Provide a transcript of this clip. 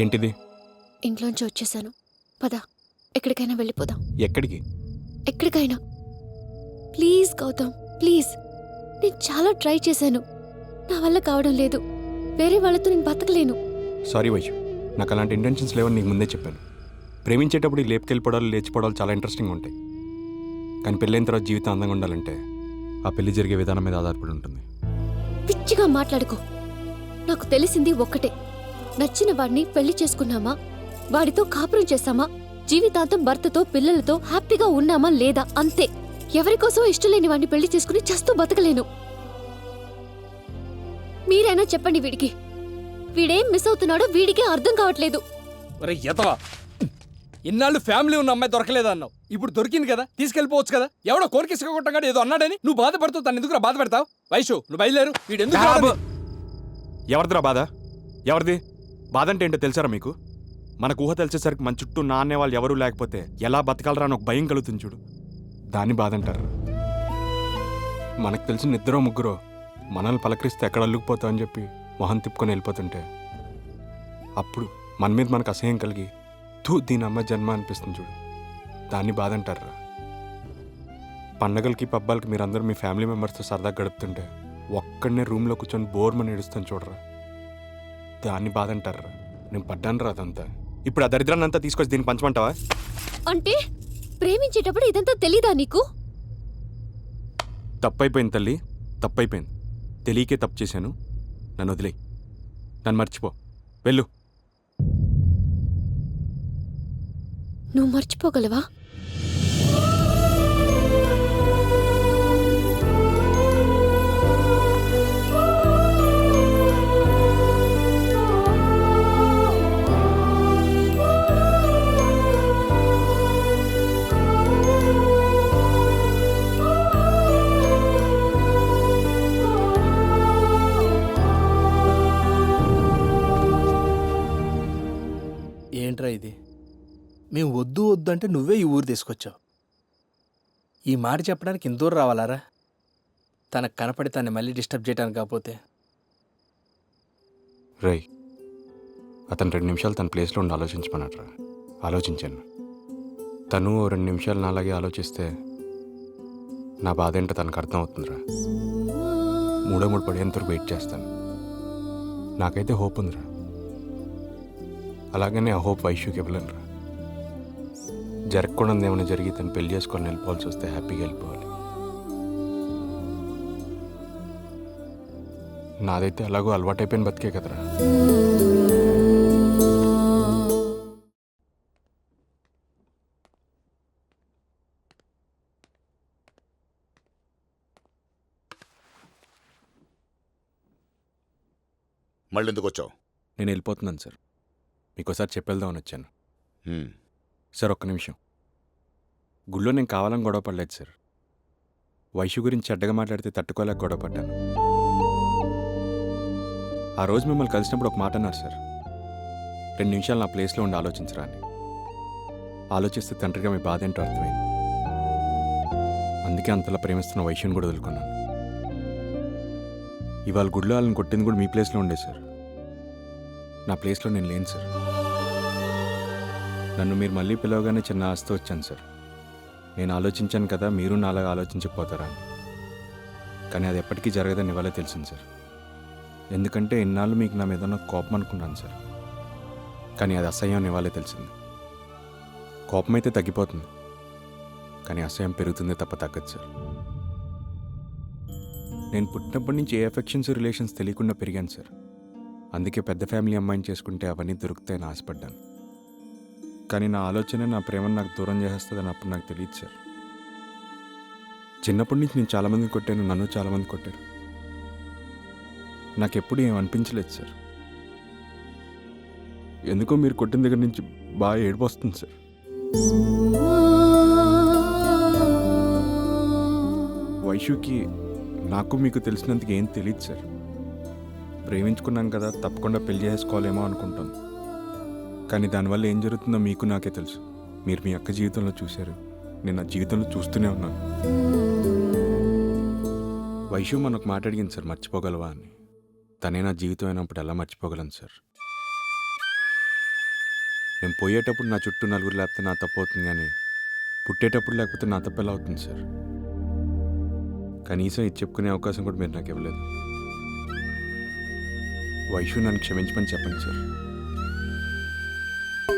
ఏంటిది? ఇంట్లోంచి వచ్చేసాను. పద, ఎక్కడికైనా వెళ్ళిపోదాం. ఎక్కడికి? ఎక్కడికైనా. Please Gautam, please. నేను చాలా ట్రై చేశాను, నా వల్ల కావడం లేదు. వేరే వాళ్ళతో నేను బతకలేను. సారీ వైషు, నాకు అలాంటి ఇంటెన్షన్స్ లేవని నీకు ముందే చెప్పాను. ప్రేమించేటప్పుడు ఈ లేపుకెళ్ళిపోవడాలు లేచిపోవడాలు చాలా ఇంట్రెస్టింగ్గా ఉంటాయి. కానీ పెళ్ళైన తర్వాత జీవితం అందంగా ఉండాలంటే ఆ పెళ్లి జరిగే విధానం మీద ఆధారపడి ఉంటుంది. పిచ్చిగా మాట్లాడుకో. నాకు తెలిసింది ఒక్కటే, నచ్చిన వాడిని పెళ్లి చేసుకున్నామా, వాడితో కాపురం చేస్తామా, జీవితాంతం భర్తతో పిల్లలతో హ్యాపీగా ఉన్నామా లేదా, అంతే. ఎవరికోసం ఇష్టం లేని వాడిని పెళ్లి చేసుకుని చస్తూ బతకలేను. మీరైనా చెప్పండి వీడికి. వీడేం మిస్ అవుతున్నాడో వీడికే అర్థం కావట్లేదు. ఇన్నాళ్ళు ఫ్యామిలీ ఉన్న అమ్మాయి దొరకలేదా అన్నావు, ఇప్పుడు దొరికింది కదా, తీసుకెళ్ళిపోవచ్చు కదా. ఎవడో కోరికేసుకుంటాడు ఏదో అన్నాడని నువ్వు బాధపడుతూ తను ఎందుకు బాధ పెడతావు? వైషు, నువ్వు బయలుదేరు. వీడు ఎందుకు? ఎవరిదిరా బాధ? ఎవరిది బాధ అంటే ఏంటో తెలుసారా మీకు? మనకు ఊహ తెలిసేసరికి మన చుట్టూ నాన్నే వాళ్ళు ఎవరూ లేకపోతే ఎలా బతకాలరా అని ఒక భయం కలుగుతుంది చూడు, దాన్ని బాధ అంటారు. మనకు తెలిసిన ఇద్దరో ముగ్గురో మనల్ని పలకరిస్తే ఎక్కడ అల్లుకుపోతామని చెప్పి మొహం తిప్పుకొని వెళ్ళిపోతుంటే అప్పుడు మన మీద మనకు అసహ్యం కలిగి దీని అమ్మ జన్మ అనిపిస్తుంది చూడు, దాన్ని బాధ అంటారా. పండగలకి పబ్బాలకి మీరందరూ మీ ఫ్యామిలీ మెంబర్స్తో సరదాగా గడుపుతుంటే ఒక్కడనే రూమ్లో కూర్చొని బోర్మని ఏడుస్తాను చూడరా, దాన్ని బాధ అంటారా. నేను పడ్డాను రా అదంతా. ఇప్పుడు ఆ దరిద్రాన్ని అంతా తీసుకొచ్చి దీన్ని పంచమంటావా? అంటే ప్రేమించేటప్పుడు ఇదంతా తెలీదా నీకు? తప్పైపోయింది తల్లి, తప్పైపోయింది. తెలియకే తప్పు చేశాను, నన్ను వదిలే, నన్ను మర్చిపో, వెళ్ళు. నువ్వు మర్చిపోగలవా? ఏంట్రా ఇది? మేము వద్దు వద్దు అంటే నువ్వే ఈ ఊరు తీసుకొచ్చావు. ఈ మాట చెప్పడానికి ఇంత దూరం రావాలారా? తనకు కనపడి తన్ని మళ్ళీ డిస్టర్బ్ చేయడానికి కాకపోతే. రై, అతను 2 నిమిషాలు తన ప్లేస్లో ఉండి ఆలోచించమన్నట్రా. ఆలోచించాను. తను 2 నిమిషాలు నాలాగే ఆలోచిస్తే నా బాధ ఏంటో తనకు అర్థం అవుతుందిరా. 3 పడేంత వరకు వెయిట్ చేస్తాను. నాకైతే హోప్ ఉందిరా. అలాగనే ఆ హోప్ వైష్యూకి ఇవ్వలేనురా. జరగకూడదు ఏమైనా జరిగి తను పెళ్లి చేసుకొని వెళ్ళిపోవాల్సి వస్తే హ్యాపీగా వెళ్ళిపోవాలి. నాదైతే అలాగో అలవాటైపోయిన బతికే కదరా. మళ్ళీ ఎందుకు వచ్చావు? నేను వెళ్ళిపోతున్నాను సార్. మీకోసారి చెప్పేద్దామని వచ్చాను. సార్ ఒక్క నిమిషం. గుళ్ళో నేను కావాలని గొడవ పడలేదు సార్. వైషు గురించి చెడ్డగా మాట్లాడితే తట్టుకోలేక గొడవ పడ్డాను. ఆ రోజు మిమ్మల్ని కలిసినప్పుడు ఒక మాట అన్నారు సార్, 2 నిమిషాలు నా ప్లేస్లో ఉండి ఆలోచించరా అని. ఆలోచిస్తే తండ్రిగా మీ బాధ ఏంటో అర్థమైంది. అందుకే అంతలా ప్రేమిస్తున్న వైషుని కూడా వదులుకున్నాను. ఇవాళ గుడిలో వాళ్ళని కొట్టింది కూడా మీ ప్లేస్లో ఉండే సార్. నా ప్లేస్లో నేను లేను సార్. నన్ను మీరు మళ్ళీ పిలవగానే చిన్న ఆశతో వచ్చాను సార్. నేను ఆలోచించాను కదా మీరు నాలాగా ఆలోచించకపోతారా అని. కానీ అది ఎప్పటికీ జరగదని ఇవాళే తెలిసింది సార్. ఎందుకంటే ఇన్నాళ్ళు మీకు నా మీద ఉన్న కోపం అనుకున్నాను సార్. కానీ అది అసహ్యం ఇవాళే తెలిసింది. కోపం అయితే తగ్గిపోతుంది, కానీ అసహ్యం పెరుగుతుంది తప్ప తగ్గదు సార్. నేను పుట్టినప్పటి నుంచి ఏ ఎఫెక్షన్స్ రిలేషన్స్ తెలియకుండా పెరిగాను సార్. అందుకే పెద్ద ఫ్యామిలీ అమ్మాయిని చేసుకుంటే అవన్నీ దొరుకుతాయని ఆశపడ్డాను. కానీ నా ఆలోచన నా ప్రేమను నాకు దూరం చేసేస్తుందని అప్పుడు నాకు తెలియదు సార్. చిన్నప్పటి నుంచి నేను చాలామందిని కొట్టాను, నన్ను చాలామంది కొట్టారు. నాకెప్పుడు ఏం అనిపించలేదు సార్. ఎందుకో మీరు కొట్టిన దగ్గర నుంచి బాగా ఏడుపు వస్తుంది సార్. వైషుకి నాకు మీకు తెలిసినందుకు ఏం తెలియదు సార్. ప్రేమించుకున్నాం కదా, తప్పకుండా పెళ్లి చేసుకోవాలేమో అనుకుంటాను. కానీ దానివల్ల ఏం జరుగుతుందో మీకు నాకే తెలుసు. మీరు మీ అక్క జీవితంలో చూశారు, నేను నా జీవితంలో చూస్తూనే ఉన్నాను. వైషు మనకు మాట అడిగింది సార్, మర్చిపోగలవా అని. తనే నా జీవితం అయినప్పుడు ఎలా మర్చిపోగలను సార్? నేను పోయేటప్పుడు నా చుట్టూ నలుగురు లేకపోతే నా తప్పు అవుతుంది కానీ పుట్టేటప్పుడు లేకపోతే నా తప్పు ఎలా అవుతుంది సార్? కనీసం ఇది చెప్పుకునే అవకాశం కూడా మీరు నాకు ఇవ్వలేదు. వైషు నన్ను క్షమించమని చెప్పండి సార్.